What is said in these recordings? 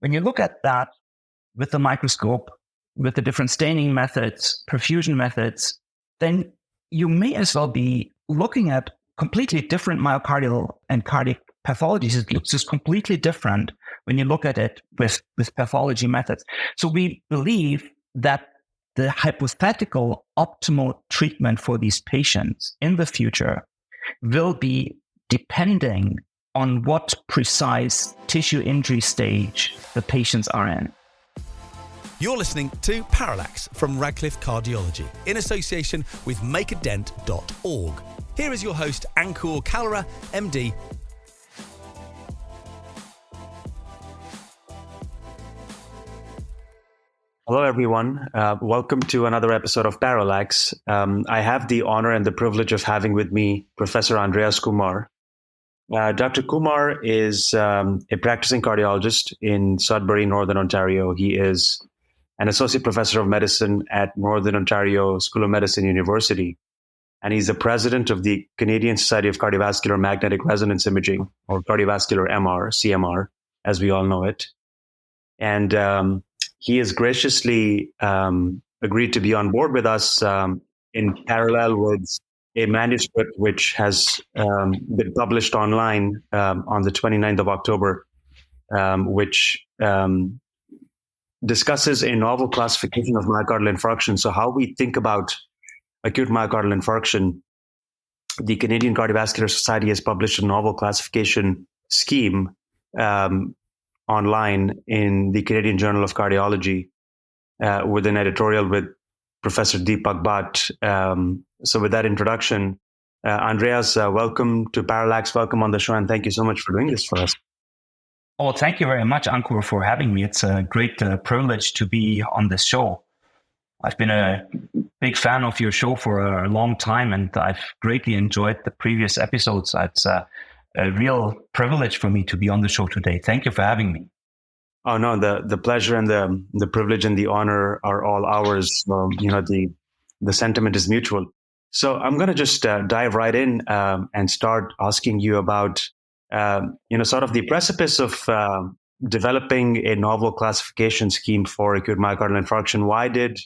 When you look at that with the microscope, with the different staining methods, perfusion methods, then you may as well be looking at completely different myocardial and cardiac pathologies. It looks just completely different when you look at it with pathology methods. So we believe that the hypothetical optimal treatment for these patients in the future will be depending on what precise tissue injury stage the patients are in. You're listening to Parallax from Radcliffe Cardiology in association with makeadent.org. Here is your host, Ankur Kalra, MD. Hello, everyone. Welcome to another episode of Parallax. I have the honor and the privilege of having with me Professor Andreas Kumar. Dr. Kumar is a practicing cardiologist in Sudbury, Northern Ontario. He is an associate professor of medicine at Northern Ontario School of Medicine University. And he's the president of the Canadian Society of Cardiovascular Magnetic Resonance Imaging, or cardiovascular MR, CMR, as we all know it. And he has graciously agreed to be on board with us in parallel with a manuscript which has been published online on the 29th of October, which discusses a novel classification of myocardial infarction. So how we think about acute myocardial infarction. The Canadian Cardiovascular Society has published a novel classification scheme online in the Canadian Journal of Cardiology with an editorial with Professor Deepak Bhatt. So with that introduction, Andreas, welcome to Parallax. Welcome on the show, and thank you so much for doing this for us. Oh, thank you very much, Ankur, for having me. It's a great privilege to be on this show. I've been a big fan of your show for a long time, and I've greatly enjoyed the previous episodes. It's a real privilege for me to be on the show today. Thank you for having me. Oh, no, the pleasure and the privilege and the honor are all ours. The sentiment is mutual. So I'm going to just dive right in and start asking you about sort of the precipice of developing a novel classification scheme for acute myocardial infarction. Why did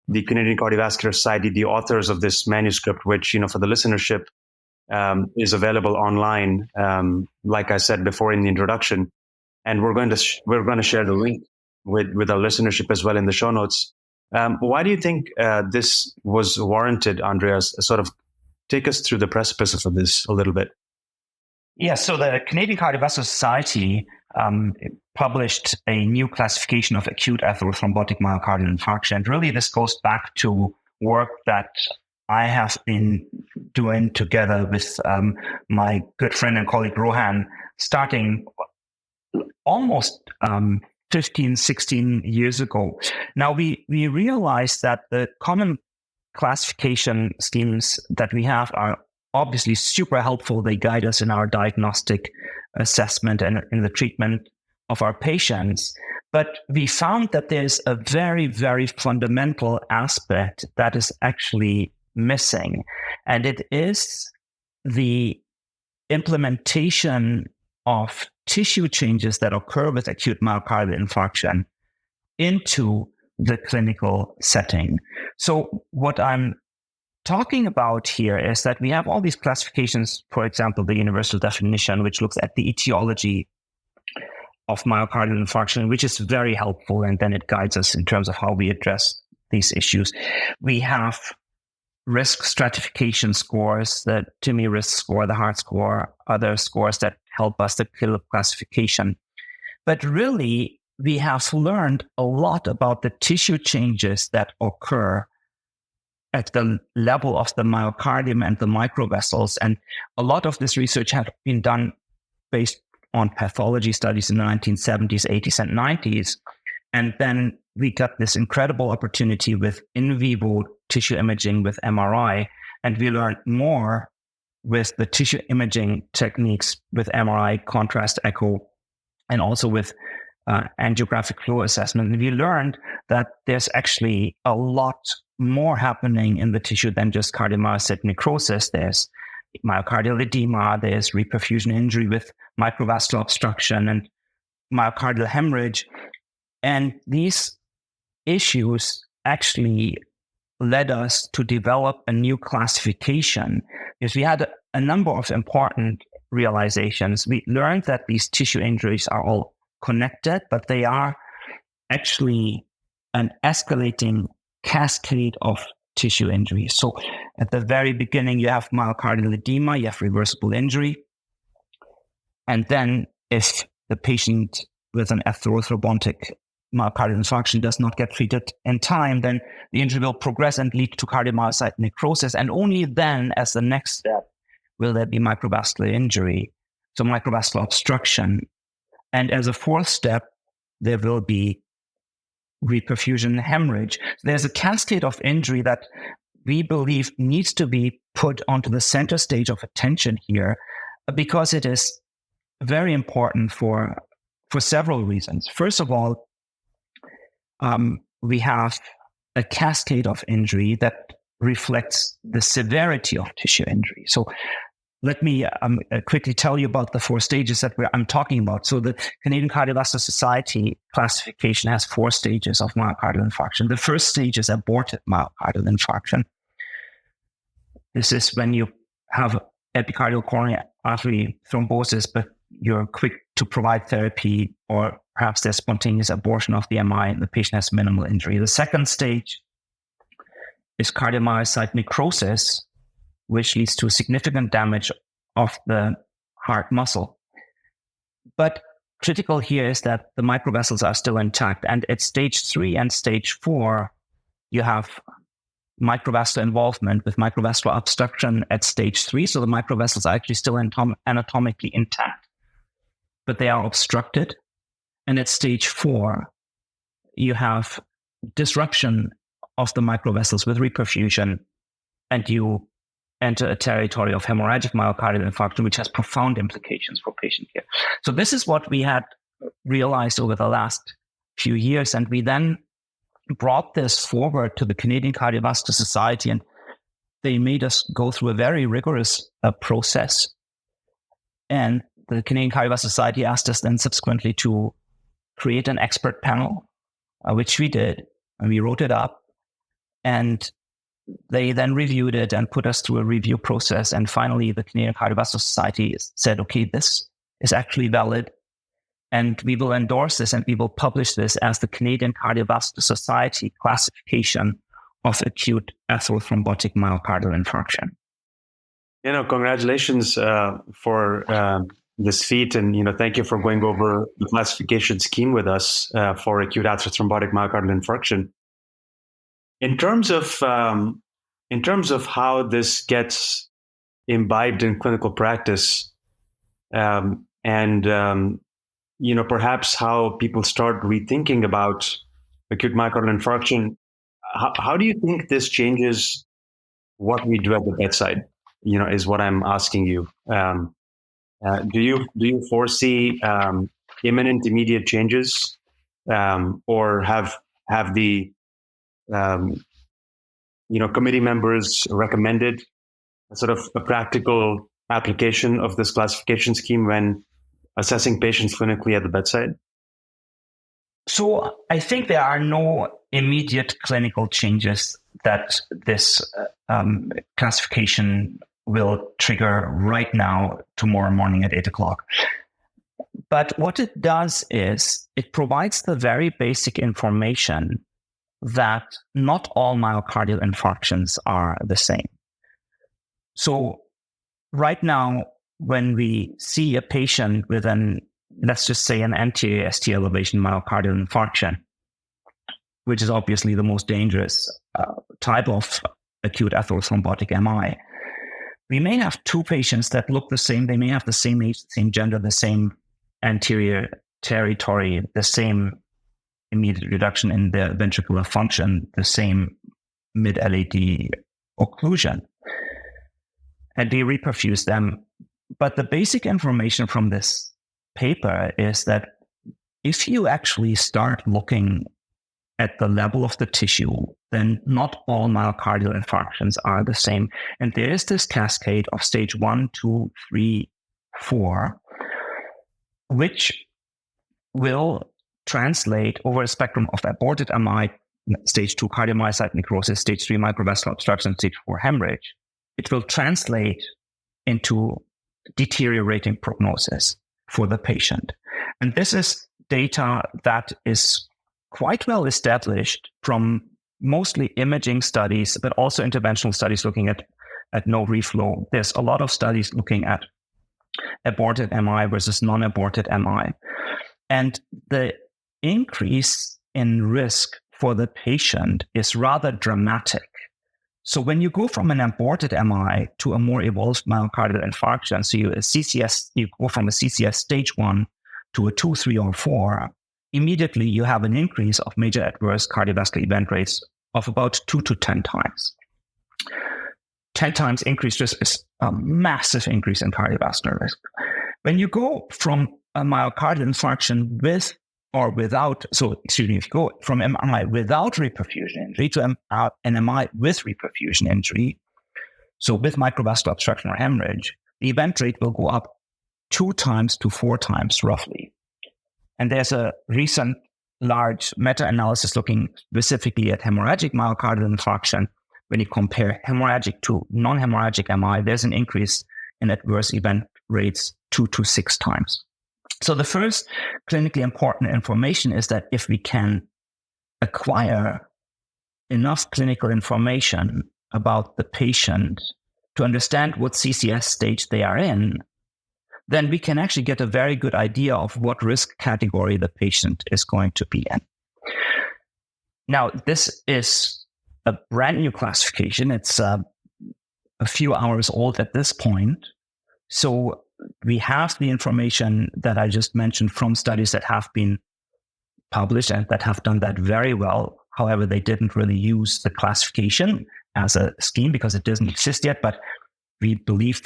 the Canadian Cardiovascular Society, the authors of this manuscript, which, for the listenership, is available online, like I said before in the introduction, and we're going to share the link with our listenership as well in the show notes. Why do you think this was warranted, Andreas? Sort of take us through the precipice of this a little bit. Yeah, so the Canadian Cardiovascular Society published a new classification of acute atherothrombotic myocardial infarction. And really, this goes back to work that I have been doing together with my good friend and colleague Rohan, starting almost 15, 16 years ago. Now, we realized that the common classification schemes that we have are obviously super helpful. They guide us in our diagnostic assessment and in the treatment of our patients. But we found that there's a very, very fundamental aspect that is actually missing. And it is the implementation of tissue changes that occur with acute myocardial infarction into the clinical setting. So what I'm talking about here is that we have all these classifications, for example, the universal definition, which looks at the etiology of myocardial infarction, which is very helpful. And then it guides us in terms of how we address these issues. We have risk stratification scores, the TIMI risk score, the heart score, other scores that help us to kill classification. But really, we have learned a lot about the tissue changes that occur at the level of the myocardium and the microvessels. And a lot of this research had been done based on pathology studies in the 1970s, 80s, and 90s. And then we got this incredible opportunity with in vivo tissue imaging with MRI. And we learned more with the tissue imaging techniques with MRI, contrast echo, and also with angiographic flow assessment. And we learned that there's actually a lot more happening in the tissue than just cardiomyocyte necrosis. There's myocardial edema, there's reperfusion injury with microvascular obstruction, and myocardial hemorrhage. And these issues actually led us to develop a new classification, because we had a number of important realizations. We learned that these tissue injuries are all connected, but they are actually an escalating cascade of tissue injuries. So at the very beginning, you have myocardial edema, you have reversible injury. And then if the patient with an atherothrombotic myocardial infarction does not get treated in time, then the injury will progress and lead to cardiomyocyte necrosis. And only then, as the next step, will there be microvascular injury, so microvascular obstruction. And as a fourth step, there will be reperfusion hemorrhage. There's a cascade of injury that we believe needs to be put onto the center stage of attention here, because it is very important for several reasons. First of all, we have a cascade of injury that reflects the severity of tissue injury. So let me quickly tell you about the four stages that I'm talking about. So the Canadian Cardiovascular Society classification has 4 stages of myocardial infarction. The first stage is aborted myocardial infarction. This is when you have epicardial coronary artery thrombosis, but you're quick to provide therapy, or perhaps there's spontaneous abortion of the MI and the patient has minimal injury. The second stage is cardiomyocyte necrosis, which leads to significant damage of the heart muscle. But critical here is that the microvessels are still intact. And at stage 3 and stage 4, you have microvascular involvement with microvascular obstruction at stage 3. So the microvessels are actually still anatomically intact, but they are obstructed. And at stage 4, you have disruption of the microvessels with reperfusion, and you enter a territory of hemorrhagic myocardial infarction, which has profound implications for patient care. So this is what we had realized over the last few years. And we then brought this forward to the Canadian Cardiovascular Society, and they made us go through a very rigorous process. And the Canadian Cardiovascular Society asked us then subsequently to create an expert panel, which we did, and we wrote it up. And they then reviewed it and put us through a review process. And finally, the Canadian Cardiovascular Society said, okay, this is actually valid, and we will endorse this, and we will publish this as the Canadian Cardiovascular Society classification of acute atherothrombotic myocardial infarction. Congratulations for this feat, and thank you for going over the classification scheme with us for acute atherothrombotic myocardial infarction. In terms of how this gets imbibed in clinical practice, and perhaps how people start rethinking about acute myocardial infarction, how do you think this changes what we do at the bedside? Is what I'm asking you. Do you foresee imminent, immediate changes, or have the committee members recommended sort of a practical application of this classification scheme when assessing patients clinically at the bedside? So I think there are no immediate clinical changes that this classification will trigger right now, tomorrow morning at 8:00. But what it does is it provides the very basic information that not all myocardial infarctions are the same. So right now, when we see a patient with let's just say an anterior ST elevation myocardial infarction, which is obviously the most dangerous type of acute atherothrombotic MI, we may have 2 patients that look the same. They may have the same age, the same gender, the same anterior territory, the same immediate reduction in their ventricular function, the same mid-LAD occlusion, and we reperfuse them. But the basic information from this paper is that if you actually start looking at the level of the tissue, then not all myocardial infarctions are the same. And there is this cascade of stage 1, 2, 3, 4, which will translate over a spectrum of aborted MI, stage 2 cardiomyocyte necrosis, stage 3 microvascular obstruction, stage 4 hemorrhage. It will translate into deteriorating prognosis for the patient. And this is data that is quite well established from mostly imaging studies, but also interventional studies looking at no reflow. There's a lot of studies looking at aborted MI versus non-aborted MI. And the increase in risk for the patient is rather dramatic. So when you go from an aborted MI to a more evolved myocardial infarction, so you go from a CCS stage 1 to a 2, 3, or 4, immediately you have an increase of major adverse cardiovascular event rates of about 2 to 10 times. 10 times increased risk is a massive increase in cardiovascular risk. When you go from a myocardial infarction if you go from MI without reperfusion injury to an MI with reperfusion injury, so with microvascular obstruction or hemorrhage, the event rate will go up 2 times to 4 times roughly. And there's a recent large meta-analysis looking specifically at hemorrhagic myocardial infarction. When you compare hemorrhagic to non-hemorrhagic MI, there's an increase in adverse event rates 2 to 6 times. So the first clinically important information is that if we can acquire enough clinical information about the patient to understand what CCS stage they are in, then we can actually get a very good idea of what risk category the patient is going to be in. Now, this is a brand new classification. It's a few hours old at this point. So we have the information that I just mentioned from studies that have been published and that have done that very well. However, they didn't really use the classification as a scheme because it doesn't exist yet, but we believe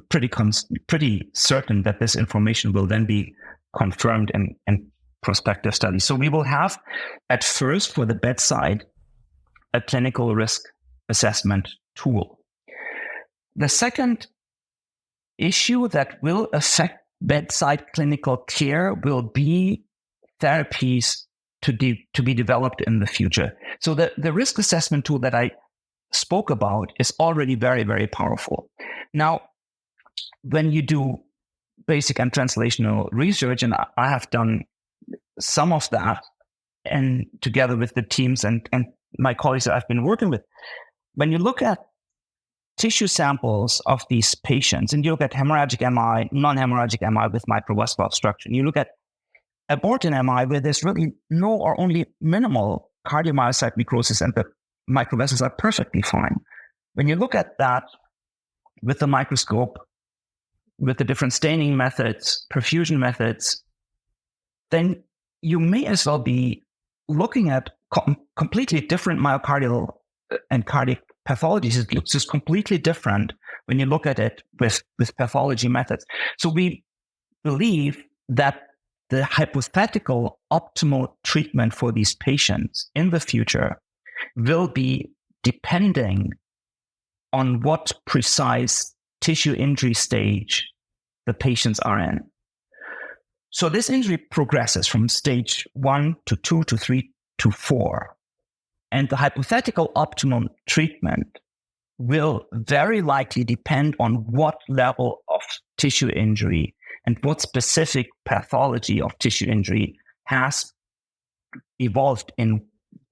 pretty certain that this information will then be confirmed in prospective studies. So we will have, at first, for the bedside, a clinical risk assessment tool. The second issue that will affect bedside clinical care will be therapies to be developed in the future. So the risk assessment tool that I spoke about is already very, very powerful. Now, when you do basic and translational research, and I have done some of that, and together with the teams and my colleagues that I've been working with, when you look at tissue samples of these patients, and you look at hemorrhagic MI, non-hemorrhagic MI with microvascular obstruction, you look at aborted MI where there's really no or only minimal cardiomyocyte necrosis and the microvessels are perfectly fine. When you look at that with the microscope, with the different staining methods, perfusion methods, then you may as well be looking at completely different myocardial and cardiac pathologies. It looks just completely different when you look at it with pathology methods. So we believe that the hypothetical optimal treatment for these patients in the future will be depending on what precise tissue injury stage the patients are in. So this injury progresses from stage 1 to 2 to 3 to 4. And the hypothetical optimum treatment will very likely depend on what level of tissue injury and what specific pathology of tissue injury has evolved in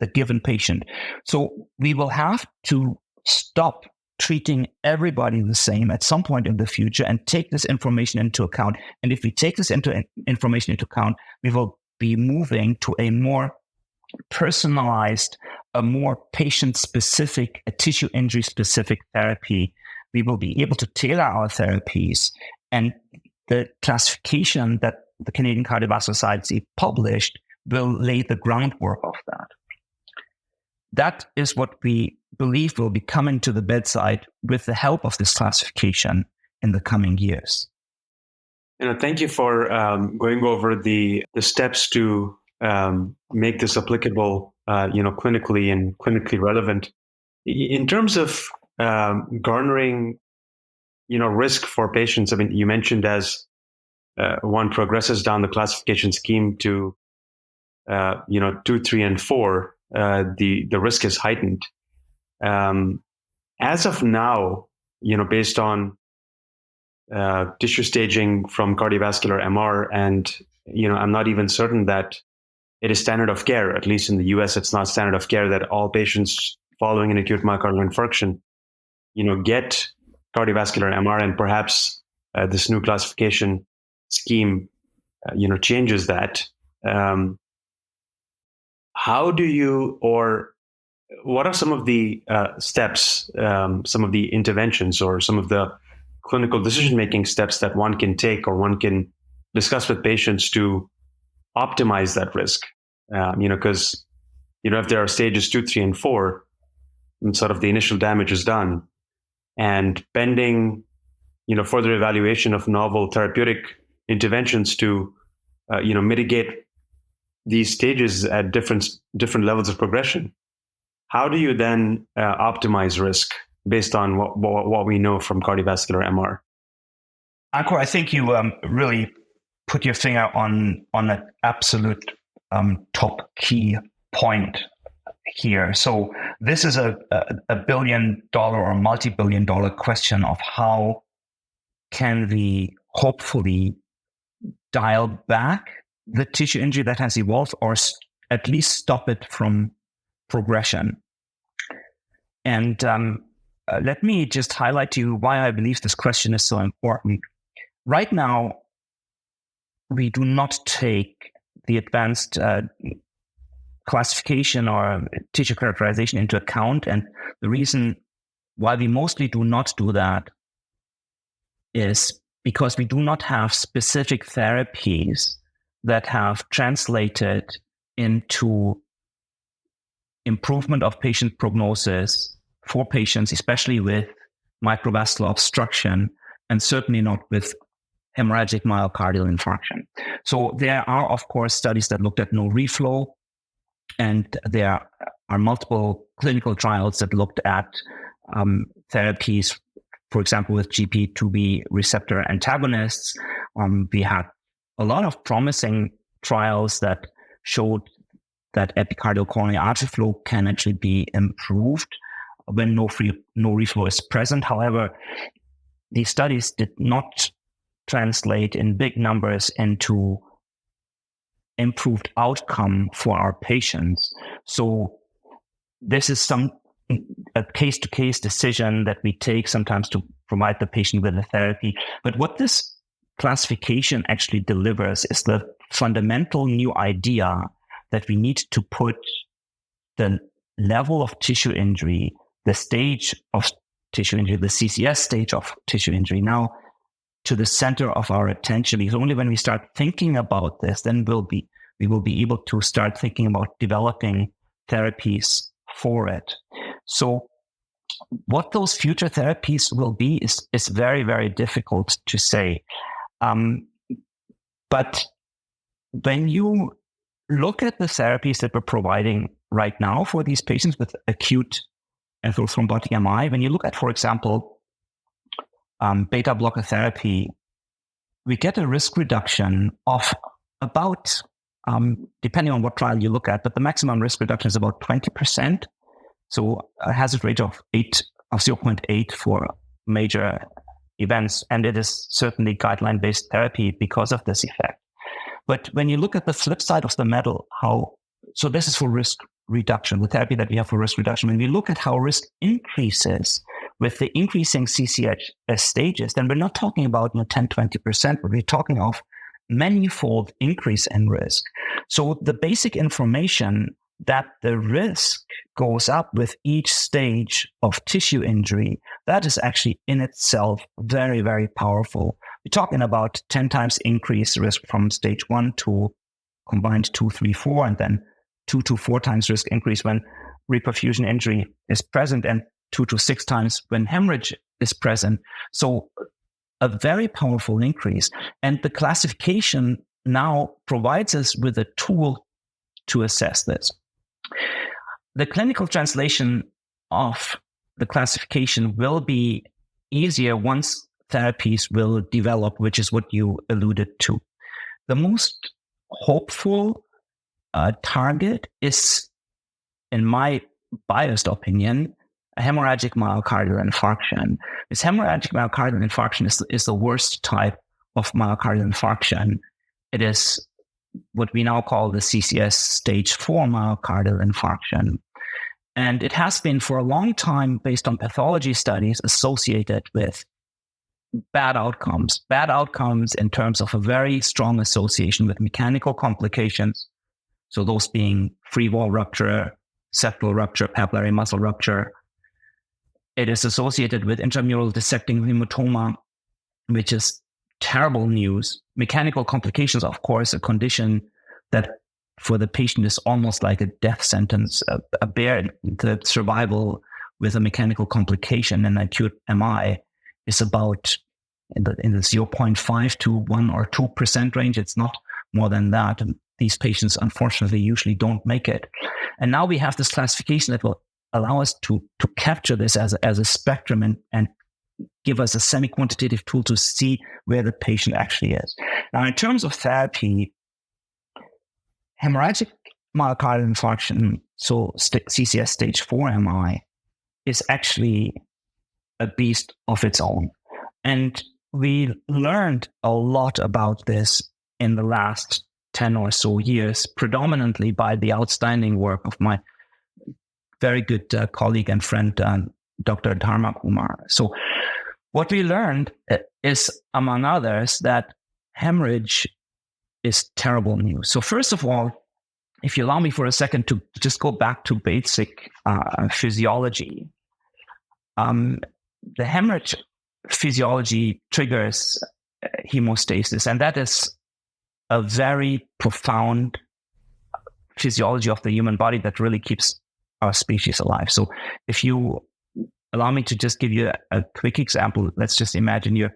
the given patient. So we will have to stop treating everybody the same at some point in the future and take this information into account. And if we take this information into account, we will be moving to a more personalized, a more patient-specific, a tissue injury-specific therapy. We will be able to tailor our therapies. And the classification that the Canadian Cardiovascular Society published will lay the groundwork of that. That is what we believe will be coming to the bedside with the help of this classification in the coming years. Thank you for going over the steps to make this applicable, clinically and clinically relevant. In terms of garnering, risk for patients. I mean, you mentioned as one progresses down the classification scheme to 2, 3, and 4, the risk is heightened. As of now, based on tissue staging from cardiovascular MR, and I'm not even certain that it is standard of care. At least in the US, it's not standard of care that all patients following an acute myocardial infarction, get cardiovascular MR, and perhaps this new classification scheme, changes that. How do you, or what are some of the steps, some of the interventions, or some of the clinical decision-making steps that one can take or one can discuss with patients to optimize that risk? Because, if there are stages 2, 3, and 4, and sort of the initial damage is done, and pending, further evaluation of novel therapeutic interventions to, mitigate these stages at different levels of progression, how do you then optimize risk based on what we know from cardiovascular MR? Ankur, I think you really put your finger on an absolute top key point here. So this is a $1 billion or multi-billion dollar question of how can we hopefully dial back the tissue injury that has evolved, or at least stop it from progression. And let me just highlight to you why I believe this question is so important. Right now, we do not take the advanced classification or tissue characterization into account. And the reason why we mostly do not do that is because we do not have specific therapies that have translated into improvement of patient prognosis for patients, especially with microvascular obstruction, and certainly not with hemorrhagic myocardial infarction. So there are, of course, studies that looked at no reflow, and there are multiple clinical trials that looked at therapies, for example, with GP2B receptor antagonists. We had a lot of promising trials that showed that epicardial coronary artery flow can actually be improved when no reflow is present. However, these studies did not translate in big numbers into improved outcome for our patients. So this is a case-to-case decision that we take sometimes to provide the patient with a therapy. But what this classification actually delivers is the fundamental new idea that we need to put the level of tissue injury, the stage of tissue injury, the CCS stage of tissue injury, now to the center of our attention. Because only when we start thinking about this, then we will be able to start thinking about developing therapies for it. So what those future therapies will be is very, very difficult to say. But when you look at the therapies that we're providing right now for these patients with acute atherothrombotic MI, when you look at, for example, beta blocker therapy, we get a risk reduction of about, depending on what trial you look at, but the maximum risk reduction is about 20%. So a hazard rate of 0.8 for major events. And it is certainly guideline-based therapy because of this effect. But when you look at the flip side of the medal, so this is for risk reduction, the therapy that we have for risk reduction. When we look at how risk increases with the increasing CCS stages, then we're not talking about 10, 20%, but we're talking of many-fold increase in risk. So the basic information that the risk goes up with each stage of tissue injury, that is actually in itself very, very powerful. We're talking about 10 times increased risk from stage 1 to combined 2, 3, 4, and then 2 to 4 times risk increase when reperfusion injury is present, and 2 to 6 times when hemorrhage is present. So a very powerful increase. And the classification now provides us with a tool to assess this. The clinical translation of the classification will be easier once therapies will develop, which is what you alluded to. The most hopeful target is, in my biased opinion, a hemorrhagic myocardial infarction. This hemorrhagic myocardial infarction is the worst type of myocardial infarction. It is what we now call the CCS stage 4 myocardial infarction. And it has been for a long time, based on pathology studies, associated with bad outcomes in terms of a very strong association with mechanical complications. So those being free wall rupture, septal rupture, papillary muscle rupture. It is associated with intramural dissecting hematoma, which is terrible news. Mechanical complications, of course, a condition that for the patient is almost like a death sentence. The survival with a mechanical complication in acute MI is about in the 0.5 to 1 or 2% range. It's not more than that. And these patients, unfortunately, usually don't make it. And now we have this classification that will allow us to capture this as a spectrum and give us a semi-quantitative tool to see where the patient actually is. Now, in terms of therapy, hemorrhagic myocardial infarction, so CCS stage 4 MI, is actually a beast of its own. And we learned a lot about this in the last 10 or so years, predominantly by the outstanding work of my very good colleague and friend, Dr. Kumar. So what we learned is, among others, that hemorrhage is terrible news. So first of all, if you allow me for a second to just go back to basic physiology, the hemorrhage physiology triggers hemostasis, and that is a very profound physiology of the human body that really keeps our species alive. So if you allow me to just give you a quick example, let's just imagine you're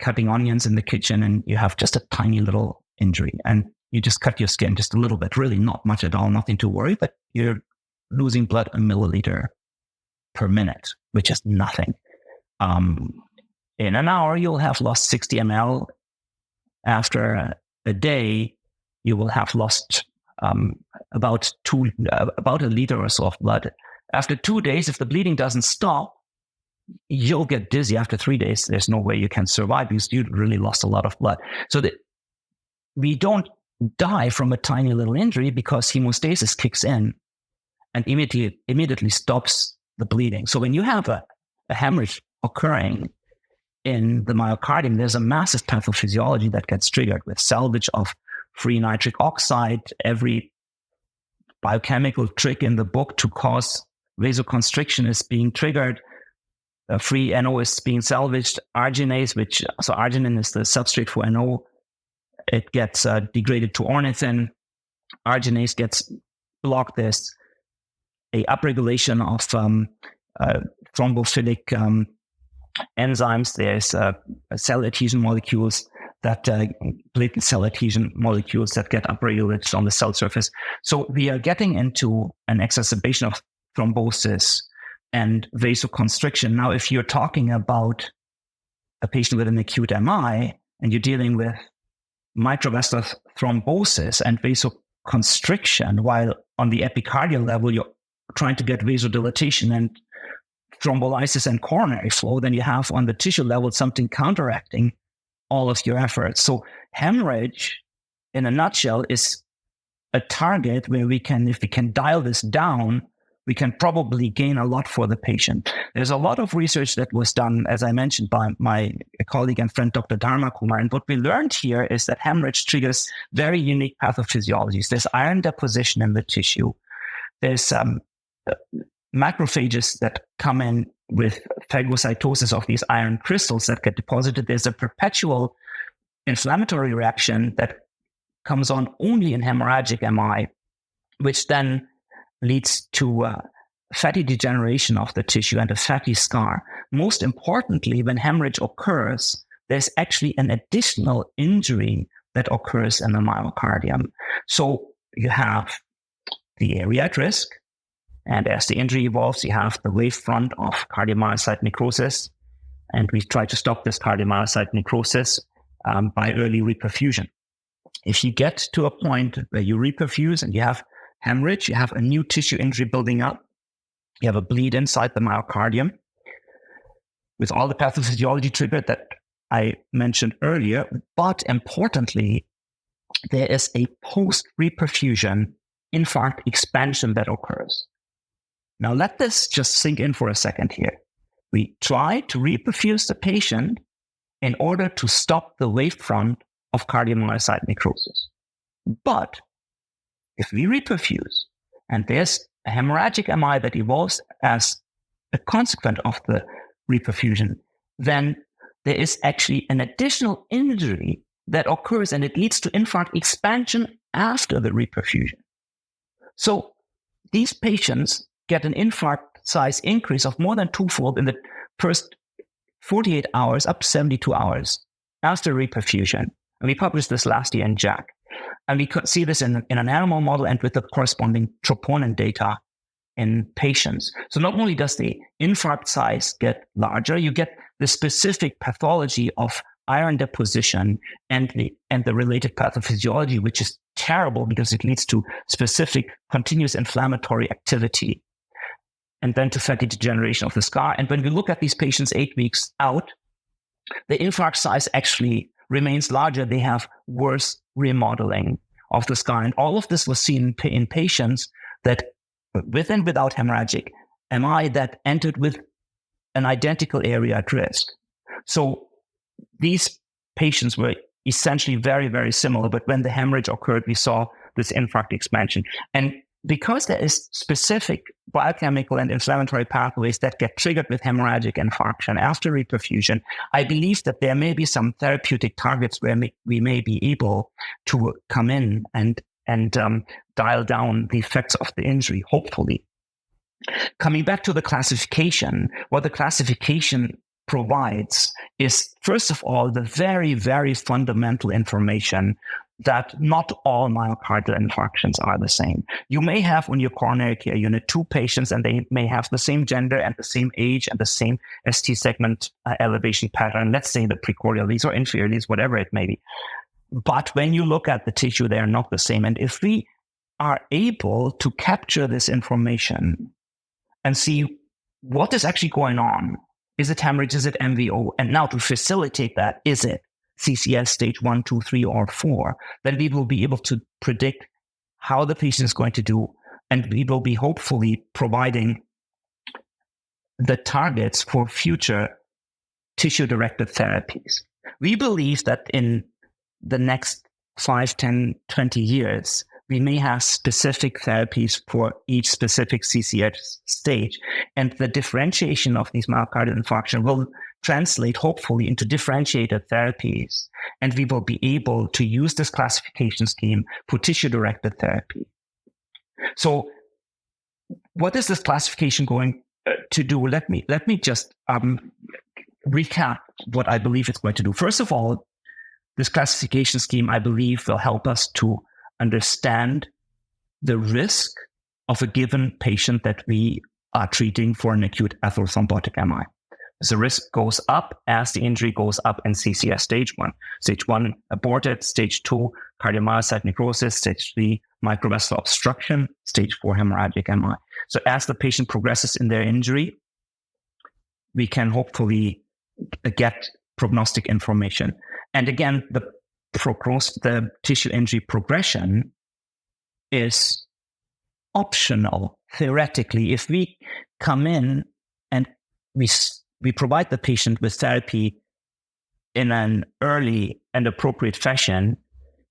cutting onions in the kitchen and you have just a tiny little injury and you just cut your skin just a little bit, really not much at all, nothing to worry, but you're losing blood a milliliter per minute, which is nothing. In an hour, you'll have lost 60 ml. After a day, you will have lost about a liter or so of blood. After 2 days, if the bleeding doesn't stop, you'll get dizzy. After 3 days, there's no way you can survive because you really lost a lot of blood. So we don't die from a tiny little injury because hemostasis kicks in and immediately stops the bleeding. So when you have a hemorrhage occurring in the myocardium, there's a massive pathophysiology that gets triggered with salvage of free nitric oxide, every biochemical trick in the book to cause vasoconstriction is being triggered. Free NO is being salvaged. Arginase, so arginine is the substrate for NO, it gets degraded to ornithine. Arginase gets blocked. There's a upregulation of thrombophilic enzymes. There's cell adhesion molecules that blatant cell adhesion molecules that get upregulated on the cell surface. So we are getting into an exacerbation of thrombosis and vasoconstriction. Now, if you're talking about a patient with an acute MI and you're dealing with microvascular thrombosis and vasoconstriction, while on the epicardial level, you're trying to get vasodilatation and thrombolysis and coronary flow, then you have on the tissue level something counteracting all of your efforts. So hemorrhage, in a nutshell, is a target where if we can dial this down, we can probably gain a lot for the patient. There's a lot of research that was done, as I mentioned, by my colleague and friend, Dr. Kumar. And what we learned here is that hemorrhage triggers very unique pathophysiologies. There's iron deposition in the tissue. There's macrophages that come in with phagocytosis of these iron crystals that get deposited. There's a perpetual inflammatory reaction that comes on only in hemorrhagic MI, which then leads to fatty degeneration of the tissue and a fatty scar. Most importantly, when hemorrhage occurs, there's actually an additional injury that occurs in the myocardium. So you have the area at risk, and as the injury evolves, you have the wave front of cardiomyocyte necrosis, And we try to stop this cardiomyocyte necrosis by early reperfusion. If you get to a point where you reperfuse and you have hemorrhage, you have a new tissue injury building up, you have a bleed inside the myocardium with all the pathophysiology triggered that I mentioned earlier. But importantly, there is a post-reperfusion infarct expansion that occurs. Now, let this just sink in for a second here. We try to reperfuse the patient in order to stop the wavefront of cardiomyocyte necrosis. But if we reperfuse and there's a hemorrhagic MI that evolves as a consequence of the reperfusion, then there is actually an additional injury that occurs and it leads to infarct expansion after the reperfusion. So these patients get an infarct size increase of more than twofold in the first 48 hours up to 72 hours after reperfusion. And we published this last year in JACC. And we could see this in an animal model and with the corresponding troponin data in patients. So not only does the infarct size get larger, you get the specific pathology of iron deposition and the related pathophysiology, which is terrible because it leads to specific continuous inflammatory activity and then to fatty degeneration of the scar. And when we look at these patients 8 weeks out, the infarct size actually remains larger. They have worse remodeling of the scar. And all of this was seen in patients that with and without hemorrhagic MI that entered with an identical area at risk. So these patients were essentially very, very similar, but when the hemorrhage occurred, we saw this infarct expansion. And because there is specific biochemical and inflammatory pathways that get triggered with hemorrhagic infarction after reperfusion, I believe that there may be some therapeutic targets where we may be able to come in and dial down the effects of the injury, hopefully. Coming back to the classification, what the classification provides is, first of all, the very, very fundamental information that not all myocardial infarctions are the same. You may have on your coronary care unit 2 patients and they may have the same gender and the same age and the same ST segment elevation pattern, let's say the precordial leads or inferior leads, whatever it may be. But when you look at the tissue, they are not the same. And if we are able to capture this information and see what is actually going on, is it hemorrhage, is it MVO? And now to facilitate that, is it CCS stage 1, 2, 3, or 4? Then we will be able to predict how the patient is going to do, and we will be hopefully providing the targets for future tissue-directed therapies. We believe that in the next 5, 10, 20 years, we may have specific therapies for each specific CCS stage. And the differentiation of these myocardial infarction will translate, hopefully, into differentiated therapies. And we will be able to use this classification scheme for tissue-directed therapy. So what is this classification going to do? Let me just recap what I believe it's going to do. First of all, this classification scheme, I believe, will help us to understand the risk of a given patient that we are treating for an acute atherothrombotic MI. The risk goes up as the injury goes up in CCS stage 1. Stage 1 aborted, stage 2 cardiomyocyte necrosis, stage 3 microvascular obstruction, stage 4 hemorrhagic MI. So as the patient progresses in their injury, we can hopefully get prognostic information. And again, the tissue injury progression is optional. Theoretically, if we come in and we provide the patient with therapy in an early and appropriate fashion,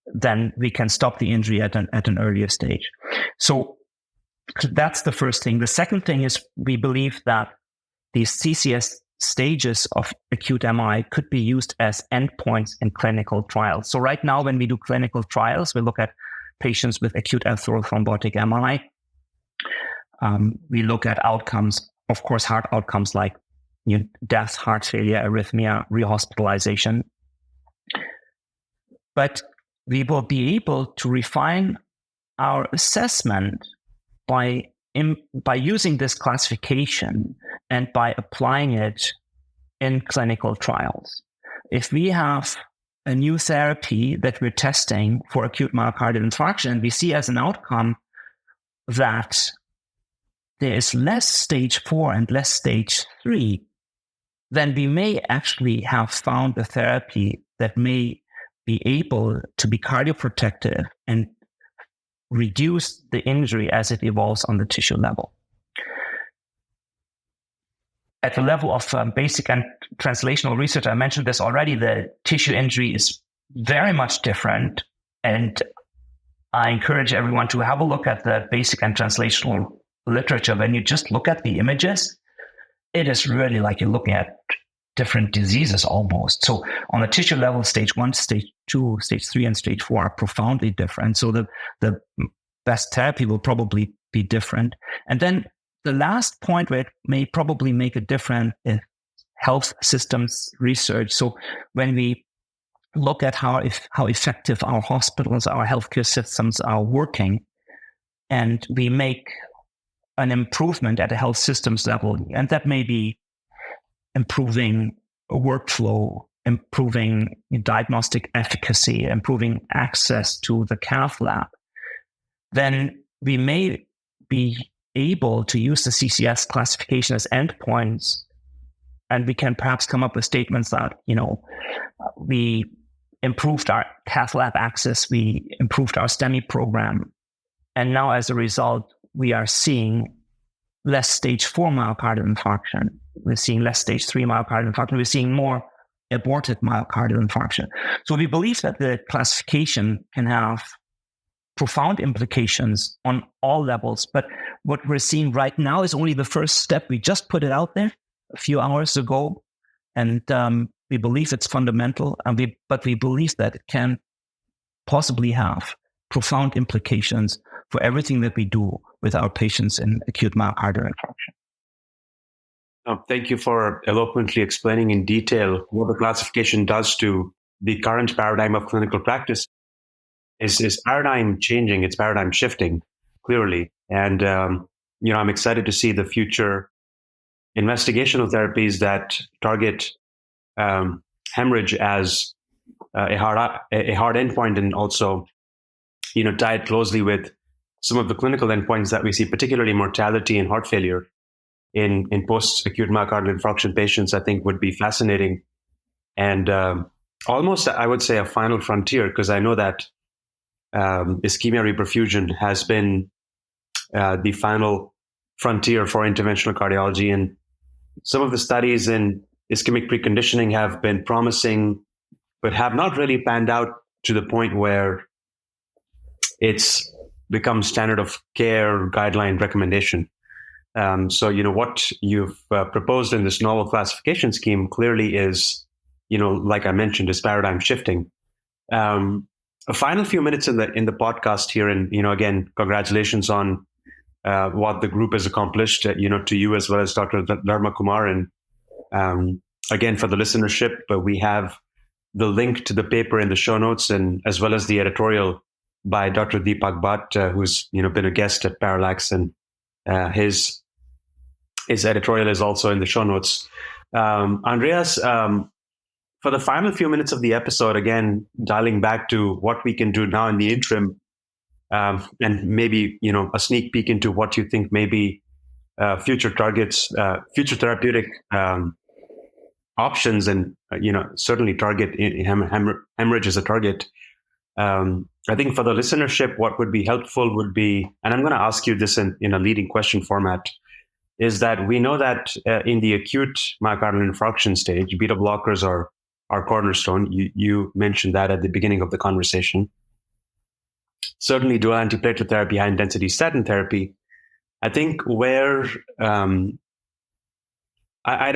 then we can stop the injury at an earlier stage. So that's the first thing. The second thing is we believe that these CCS stages of acute MI could be used as endpoints in clinical trials. So right now, when we do clinical trials, we look at patients with acute atherothrombotic MI. We look at outcomes, of course, heart outcomes like death, heart failure, arrhythmia, rehospitalization. But we will be able to refine our assessment by using this classification and by applying it in clinical trials. If we have a new therapy that we're testing for acute myocardial infarction, and we see as an outcome that there is less stage 4 and less stage 3, then we may actually have found a therapy that may be able to be cardioprotective and reduce the injury as it evolves on the tissue level. At the level of basic and translational research, I mentioned this already, the tissue injury is very much different. And I encourage everyone to have a look at the basic and translational literature. When you just look at the images, it is really like you're looking at different diseases almost. So on the tissue level, stage 1, stage 2, stage 3, and stage 4 are profoundly different. So the best therapy will probably be different. And then the last point where it may probably make a difference is health systems research. So when we look at how effective our hospitals, our healthcare systems are working, and we make an improvement at a health systems level, and that may be improving workflow, improving diagnostic efficacy, improving access to the cath lab, then we may be able to use the CCS classification as endpoints, and we can perhaps come up with statements that, we improved our cath lab access, we improved our STEMI program, and now as a result, we are seeing less stage 4 myocardial infarction. We're seeing less stage 3 myocardial infarction. We're seeing more aborted myocardial infarction. So we believe that the classification can have profound implications on all levels. But what we're seeing right now is only the first step. We just put it out there a few hours ago, and we believe it's fundamental, but we believe that it can possibly have profound implications for everything that we do with our patients in acute myocardial infarction. Thank you for eloquently explaining in detail what the classification does to the current paradigm of clinical practice. Is paradigm changing? It's paradigm shifting, clearly. And, I'm excited to see the future investigational therapies that target hemorrhage as a hard endpoint, and also, tie it closely with some of the clinical endpoints that we see, particularly mortality and heart failure in post-acute myocardial infarction patients, I think would be fascinating. And almost, I would say, a final frontier, because I know that ischemia reperfusion has been the final frontier for interventional cardiology. And some of the studies in ischemic preconditioning have been promising, but have not really panned out to the point where it's become standard of care guideline recommendation. So, what you've proposed in this novel classification scheme clearly is, like I mentioned, is paradigm shifting. A final few minutes in the podcast here, and again, congratulations on what the group has accomplished. To you as well as Dr. Dharma Kumar, and again for the listenership, we have the link to the paper in the show notes, and as well as the editorial by Dr. Deepak Bhatt, who's been a guest at Parallax, and his editorial is also in the show notes. Andreas, for the final few minutes of the episode, again, dialing back to what we can do now in the interim, and maybe, a sneak peek into what you think may be future targets, future therapeutic options, and, certainly target hemorrhage as a target. I think for the listenership, what would be helpful would be, and I'm going to ask you this in a leading question format, is that we know that in the acute myocardial infarction stage, beta blockers are cornerstone. You mentioned that at the beginning of the conversation. Certainly dual antiplatelet therapy, high intensity statin therapy. I think where I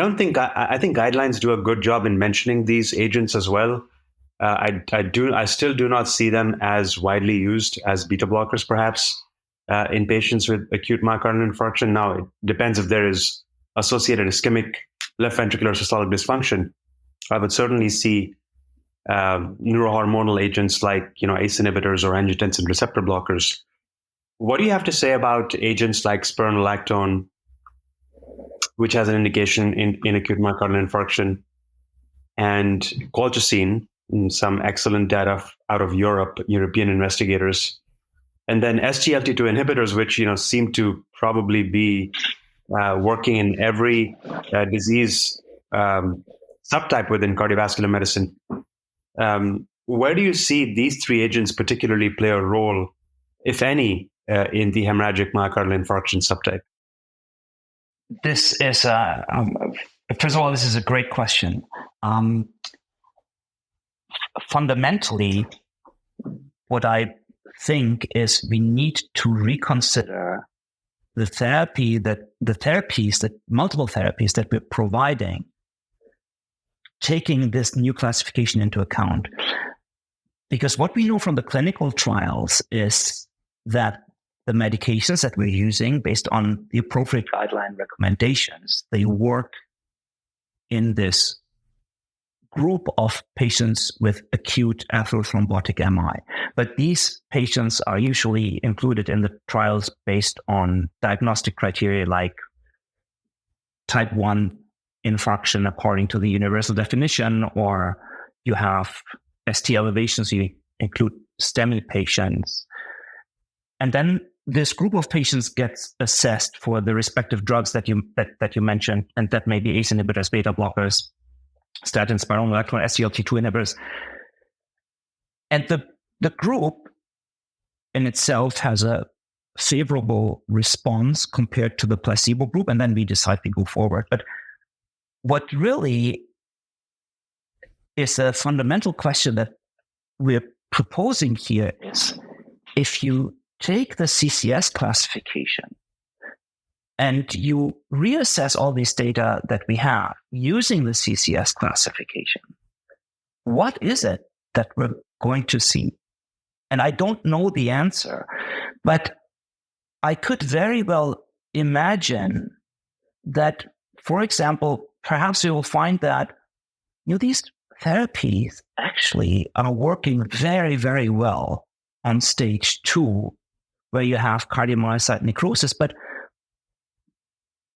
think guidelines do a good job in mentioning these agents as well. I still do not see them as widely used as beta blockers, perhaps, in patients with acute myocardial infarction. Now, it depends if there is associated ischemic left ventricular systolic dysfunction. I would certainly see neurohormonal agents like ACE inhibitors or angiotensin receptor blockers. What do you have to say about agents like spironolactone, which has an indication in acute myocardial infarction, and colchicine, some excellent data out of European investigators, and then SGLT2 inhibitors, which seem to probably be working in every disease subtype within cardiovascular medicine. Where do you see these three agents particularly play a role, if any, in the hemorrhagic myocardial infarction subtype? This is first of all, this is a great question. Fundamentally, what I think is we need to reconsider multiple therapies that we're providing, taking this new classification into account. Because what we know from the clinical trials is that the medications that we're using, based on the appropriate guideline recommendations, they work in this group of patients with acute atherothrombotic MI. But these patients are usually included in the trials based on diagnostic criteria like type 1 infarction according to the universal definition, or you have ST elevations, you include STEMI patients. And then this group of patients gets assessed for the respective drugs that you mentioned, and that may be ACE inhibitors, beta blockers, statins, spironolactone, SGLT2 inhibitors. And the group in itself has a favorable response compared to the placebo group, and then we decide we go forward. But what really is a fundamental question that we're proposing here is, if you take the CCS classification and you reassess all these data that we have using the CCS classification, what is it that we're going to see? And I don't know the answer, but I could very well imagine that, for example, perhaps we will find that these therapies actually are working very, very well on stage 2, where you have cardiomyocyte necrosis, but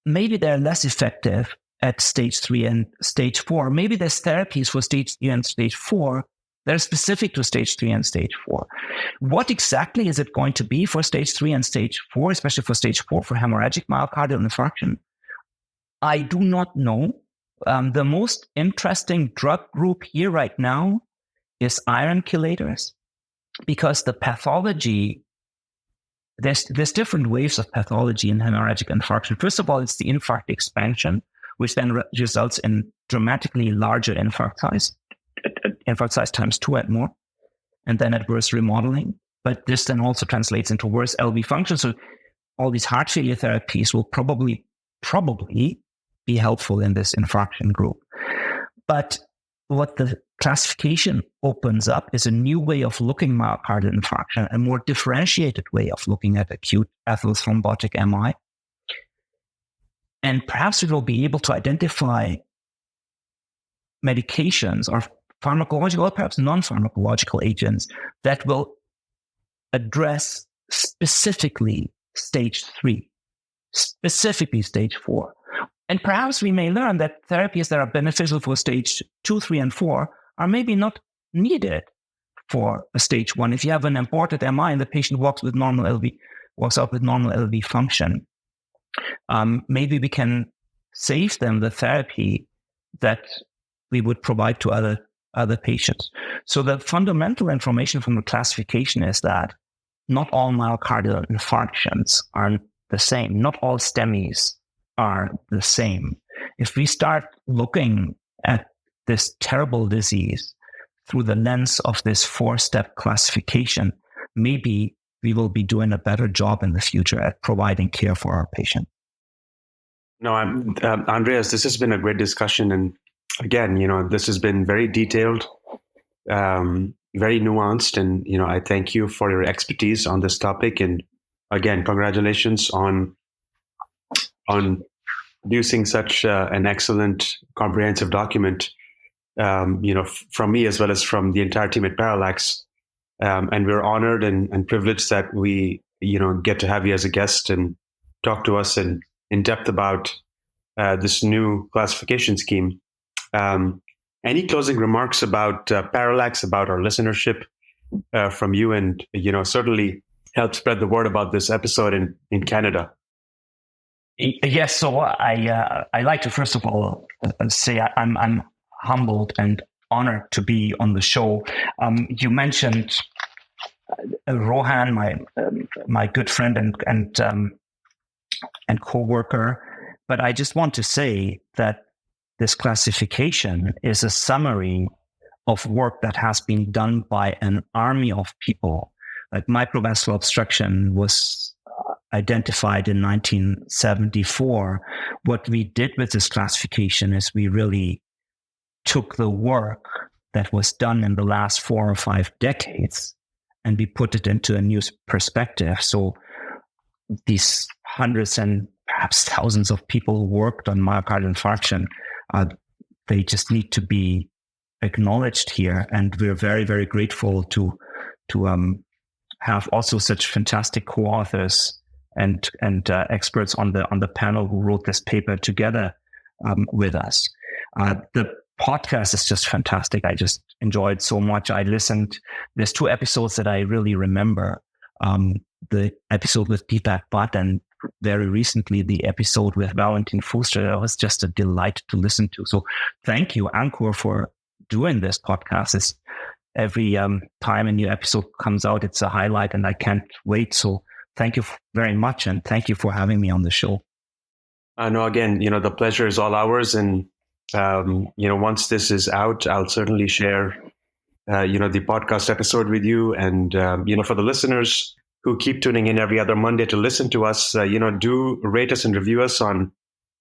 maybe they're less effective at stage 3 and stage 4. Maybe there's therapies for stage 3 and stage 4 that are specific to stage 3 and stage 4. What exactly is it going to be for stage 3 and stage 4, especially for stage 4 for hemorrhagic myocardial infarction? I do not know. The most interesting drug group here right now is iron chelators, because the pathology, there's different waves of pathology in hemorrhagic infarction. First of all, it's the infarct expansion, which then results in dramatically larger infarct size times 2 and more, and then adverse remodeling. But this then also translates into worse LV function. So all these heart failure therapies will probably be helpful in this infarction group. But what the classification opens up is a new way of looking at myocardial infarction, a more differentiated way of looking at acute atherothrombotic MI. And perhaps we will be able to identify medications or pharmacological or perhaps non-pharmacological agents that will address specifically stage 3, specifically stage 4. And perhaps we may learn that therapies that are beneficial for stage 2, 3, and 4 are maybe not needed for a stage 1. If you have an imported MI and the patient walks out with normal LV function, maybe we can save them the therapy that we would provide to other patients. So the fundamental information from the classification is that not all myocardial infarctions are the same. Not all STEMIs are the same. If we start looking at this terrible disease through the lens of this 4-step classification, maybe we will be doing a better job in the future at providing care for our patient. No, Andreas, this has been a great discussion. And again, this has been very detailed, very nuanced. And, I thank you for your expertise on this topic. And again, congratulations on producing such an excellent, comprehensive document, from me as well as from the entire team at Parallax. And we're honored and privileged that we, get to have you as a guest and talk to us in depth about this new classification scheme. Any closing remarks about Parallax, about our listenership from you, and certainly help spread the word about this episode in Canada? Yes, so I like to first of all say I'm humbled and honored to be on the show. You mentioned Rohan, my good friend and co-worker, but I just want to say that this classification is a summary of work that has been done by an army of people. Like microvascular obstruction was identified in 1974. What we did with this classification is we really took the work that was done in the last 4 or 5 decades and we put it into a new perspective. So these hundreds and perhaps thousands of people who worked on myocardial infarction, they just need to be acknowledged here. And we're very, very grateful to have also such fantastic co-authors and experts on the panel who wrote this paper together with us. The podcast is just fantastic. I just enjoyed so much. I listened. There's 2 episodes that I really remember. The episode with Deepak Bhatt and very recently the episode with Valentin Fuster. That was just a delight to listen to. So thank you, Ankur, for doing this podcast. It's every time a new episode comes out, it's a highlight and I can't wait. So thank you very much. And thank you for having me on the show. No, again, the pleasure is all ours. And, once this is out, I'll certainly share, the podcast episode with you. And, for the listeners who keep tuning in every other Monday to listen to us, do rate us and review us on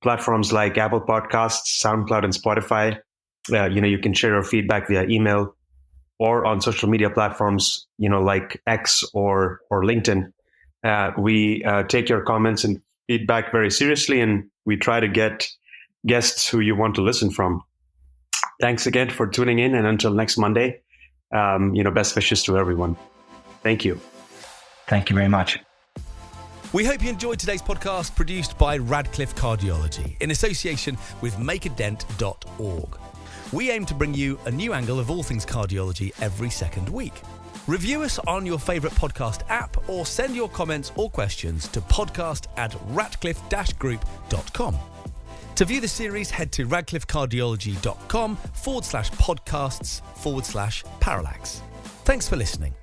platforms like Apple Podcasts, SoundCloud, and Spotify. You can share your feedback via email or on social media platforms, like X or LinkedIn. We take your comments and feedback very seriously, and we try to get guests who you want to listen from. Thanks again for tuning in, and until next Monday, best wishes to everyone. Thank you. Thank you very much. We hope you enjoyed today's podcast, produced by Radcliffe Cardiology in association with makeadent.org. We aim to bring you a new angle of all things cardiology every second week. Review us on your favourite podcast app or send your comments or questions to podcast@radcliffe-group.com. To view the series, head to radcliffecardiology.com/podcasts/Parallax. Thanks for listening.